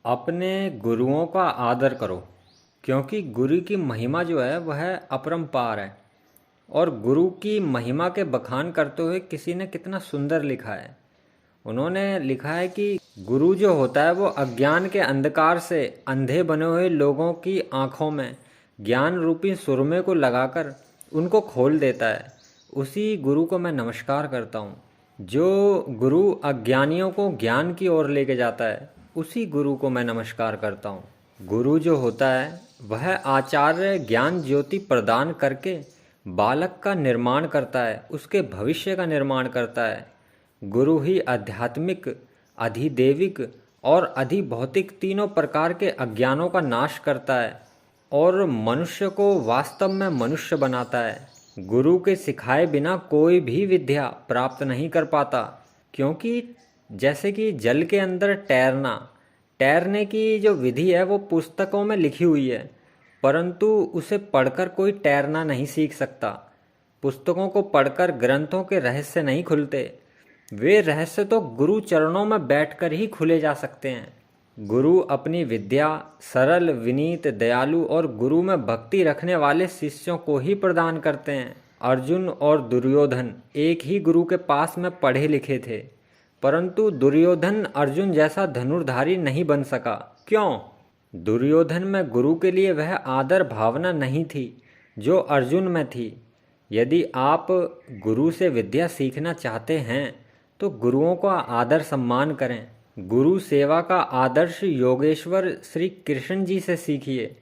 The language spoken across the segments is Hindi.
अपने गुरुओं का आदर करो, क्योंकि गुरु की महिमा जो है वह अपरंपार है। और गुरु की महिमा के बखान करते हुए किसी ने कितना सुंदर लिखा है। उन्होंने लिखा है कि गुरु जो होता है वो अज्ञान के अंधकार से अंधे बने हुए लोगों की आंखों में ज्ञान रूपी सुरमे को लगाकर उनको खोल देता है। उसी गुरु को मैं नमस्कार करता हूँ। जो गुरु अज्ञानियों को ज्ञान की ओर लेके जाता है, उसी गुरु को मैं नमस्कार करता हूँ। गुरु जो होता है वह आचार्य ज्ञान ज्योति प्रदान करके बालक का निर्माण करता है, उसके भविष्य का निर्माण करता है। गुरु ही आध्यात्मिक, अधिदैविक और अधिभौतिक तीनों प्रकार के अज्ञानों का नाश करता है और मनुष्य को वास्तव में मनुष्य बनाता है। गुरु के सिखाए बिना कोई भी विद्या प्राप्त नहीं कर पाता, क्योंकि जैसे कि जल के अंदर तैरने की जो विधि है वो पुस्तकों में लिखी हुई है, परंतु उसे पढ़कर कोई तैरना नहीं सीख सकता। पुस्तकों को पढ़कर ग्रंथों के रहस्य नहीं खुलते, वे रहस्य तो गुरु चरणों में बैठकर ही खुले जा सकते हैं। गुरु अपनी विद्या सरल, विनीत, दयालु और गुरु में भक्ति रखने वाले शिष्यों को ही प्रदान करते हैं। अर्जुन और दुर्योधन एक ही गुरु के पास में पढ़े लिखे थे, परंतु दुर्योधन अर्जुन जैसा धनुर्धारी नहीं बन सका। क्यों? दुर्योधन में गुरु के लिए वह आदर भावना नहीं थी जो अर्जुन में थी। यदि आप गुरु से विद्या सीखना चाहते हैं तो गुरुओं का आदर सम्मान करें। गुरु सेवा का आदर्श योगेश्वर श्री कृष्ण जी से सीखिए।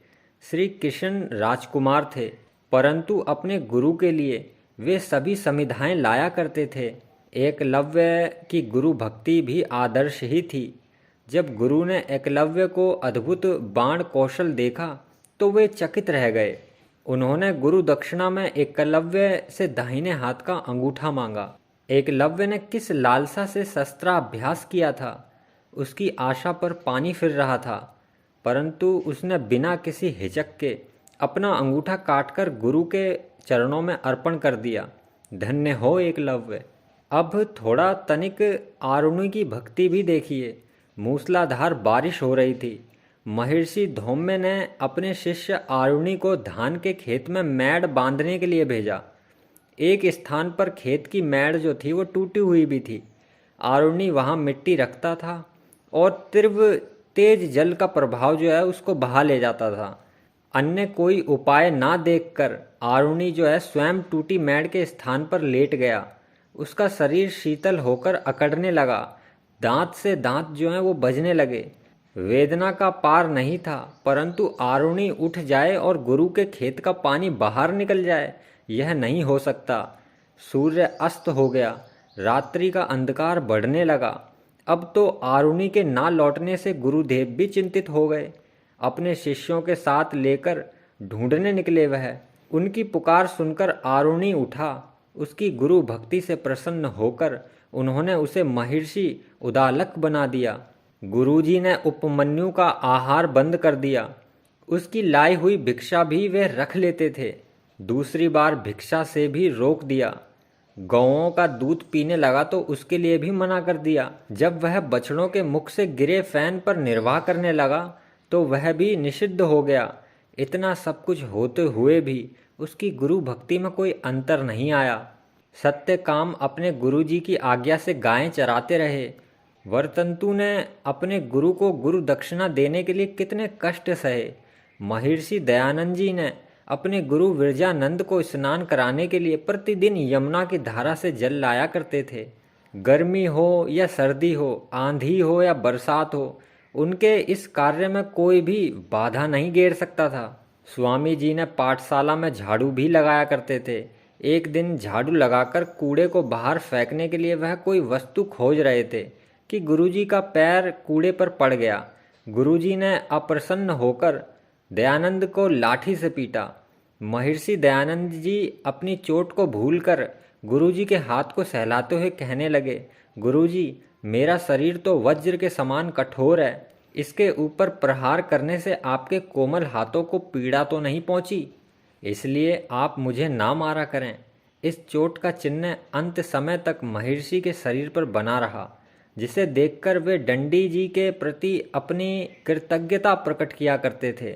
श्री कृष्ण राजकुमार थे, परंतु अपने गुरु के लिए वे सभी संविधाएं लाया करते थे। एकलव्य की गुरु भक्ति भी आदर्श ही थी। जब गुरु ने एकलव्य को अद्भुत बाण कौशल देखा तो वे चकित रह गए। उन्होंने गुरु दक्षिणा में एकलव्य से दाहिने हाथ का अंगूठा मांगा। एकलव्य ने किस लालसा से शस्त्राभ्यास किया था, उसकी आशा पर पानी फिर रहा था, परंतु उसने बिना किसी हिचक के अपना अंगूठा काटकर गुरु के चरणों में अर्पण कर दिया। धन्य हो एकलव्य। अब थोड़ा तनिक आरुणि की भक्ति भी देखिए। मूसलाधार बारिश हो रही थी। महर्षि धौम्य ने अपने शिष्य आरुणि को धान के खेत में मैड़ बांधने के लिए भेजा। एक स्थान पर खेत की मैड़ जो थी वो टूटी हुई भी थी। आरुणि वहाँ मिट्टी रखता था और तीव्र तेज जल का प्रभाव जो है उसको बहा ले जाता था। अन्य कोई उपाय ना देखकर आरुणि जो है स्वयं टूटी मैड़ के स्थान पर लेट गया। उसका शरीर शीतल होकर अकड़ने लगा। दांत से दांत जो है वो बजने लगे। वेदना का पार नहीं था, परंतु आरुणि उठ जाए और गुरु के खेत का पानी बाहर निकल जाए, यह नहीं हो सकता। सूर्य अस्त हो गया। रात्रि का अंधकार बढ़ने लगा। अब तो आरुणि के ना लौटने से गुरुदेव भी चिंतित हो गए। अपने शिष्यों के साथ लेकर ढूंढने निकले वह। उनकी पुकार सुनकर आरुणि उठा। उसकी गुरु भक्ति से प्रसन्न होकर उन्होंने उसे महर्षि उदालक बना दिया। गुरुजी ने उपमन्यु का आहार बंद कर दिया। उसकी लाई हुई भिक्षा भी वे रख लेते थे। दूसरी बार भिक्षा से भी रोक दिया। गौओं का दूध पीने लगा तो उसके लिए भी मना कर दिया। जब वह बछड़ों के मुख से गिरे फैन पर निर्वाह करने लगा तो वह भी निषिद्ध हो गया। इतना सब कुछ होते हुए भी उसकी गुरु भक्ति में कोई अंतर नहीं आया। सत्य काम अपने गुरु जी की आज्ञा से गायें चराते रहे। वरतंतु ने अपने गुरु को गुरु दक्षिणा देने के लिए कितने कष्ट सहे। महर्षि दयानंद जी ने अपने गुरु विरजानंद को स्नान कराने के लिए प्रतिदिन यमुना की धारा से जल लाया करते थे। गर्मी हो या सर्दी हो, आंधी हो या बरसात हो, उनके इस कार्य में कोई भी बाधा नहीं घेर सकता था। स्वामी जी ने पाठशाला में झाड़ू भी लगाया करते थे। एक दिन झाड़ू लगाकर कूड़े को बाहर फेंकने के लिए वह कोई वस्तु खोज रहे थे कि गुरुजी का पैर कूड़े पर पड़ गया। गुरुजी ने अप्रसन्न होकर दयानंद को लाठी से पीटा। महर्षि दयानंद जी अपनी चोट को भूलकर गुरुजी के हाथ को सहलाते हुए कहने लगे, गुरुजी, मेरा शरीर तो वज्र के समान कठोर है, इसके ऊपर प्रहार करने से आपके कोमल हाथों को पीड़ा तो नहीं पहुंची, इसलिए आप मुझे ना मारा करें। इस चोट का चिन्ह अंत समय तक महर्षि के शरीर पर बना रहा। जिसे देखकर वे डंडी जी के प्रति अपनी कृतज्ञता प्रकट किया करते थे।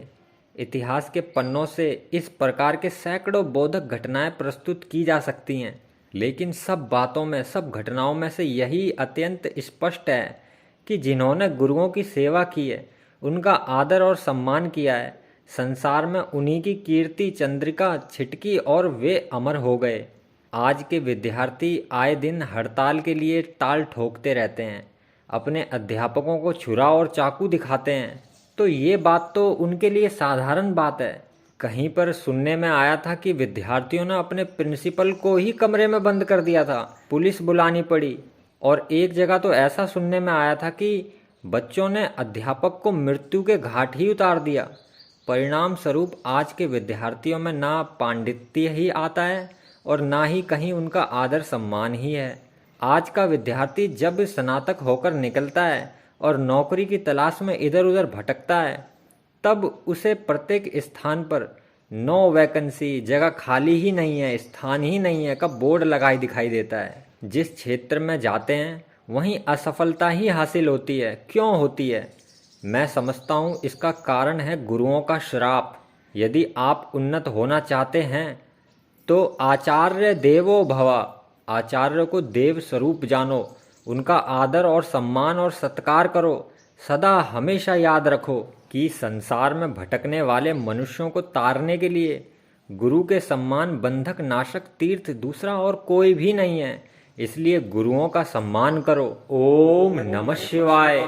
इतिहास के पन्नों से इस प्रकार के सैकड़ों बोधक घटनाएं प्रस्तुत की जा सकती हैं, लेकिन सब बातों में, सब घटनाओं में से यही अत्यंत स्पष्ट है कि जिन्होंने गुरुओं की सेवा की है, उनका आदर और सम्मान किया है, संसार में उन्हीं की कीर्ति चंद्रिका छिटकी और वे अमर हो गए। आज के विद्यार्थी आए दिन हड़ताल के लिए ताल ठोकते रहते हैं, अपने अध्यापकों को छुरा और चाकू दिखाते हैं, तो ये बात तो उनके लिए साधारण बात है। कहीं पर सुनने में आया था कि विद्यार्थियों ने अपने प्रिंसिपल को ही कमरे में बंद कर दिया था, पुलिस बुलानी पड़ी। और एक जगह तो ऐसा सुनने में आया था कि बच्चों ने अध्यापक को मृत्यु के घाट ही उतार दिया। परिणाम स्वरूप आज के विद्यार्थियों में ना पांडित्य ही आता है और ना ही कहीं उनका आदर सम्मान ही है। आज का विद्यार्थी जब स्नातक होकर निकलता है और नौकरी की तलाश में इधर उधर भटकता है, तब उसे प्रत्येक स्थान पर नो वैकेंसी, जगह खाली ही नहीं है, स्थान ही नहीं है का बोर्ड लगाई दिखाई देता है। जिस क्षेत्र में जाते हैं वहीं असफलता ही हासिल होती है। क्यों होती है? मैं समझता हूँ इसका कारण है गुरुओं का श्राप। यदि आप उन्नत होना चाहते हैं तो आचार्य देवो भव, आचार्य को देव स्वरूप जानो, उनका आदर और सम्मान और सत्कार करो। सदा हमेशा याद रखो कि संसार में भटकने वाले मनुष्यों को तारने के लिए गुरु के सम्मान बंधक नाशक तीर्थ दूसरा और कोई भी नहीं है। इसलिए गुरुओं का सम्मान करो। ओम नमः शिवाय।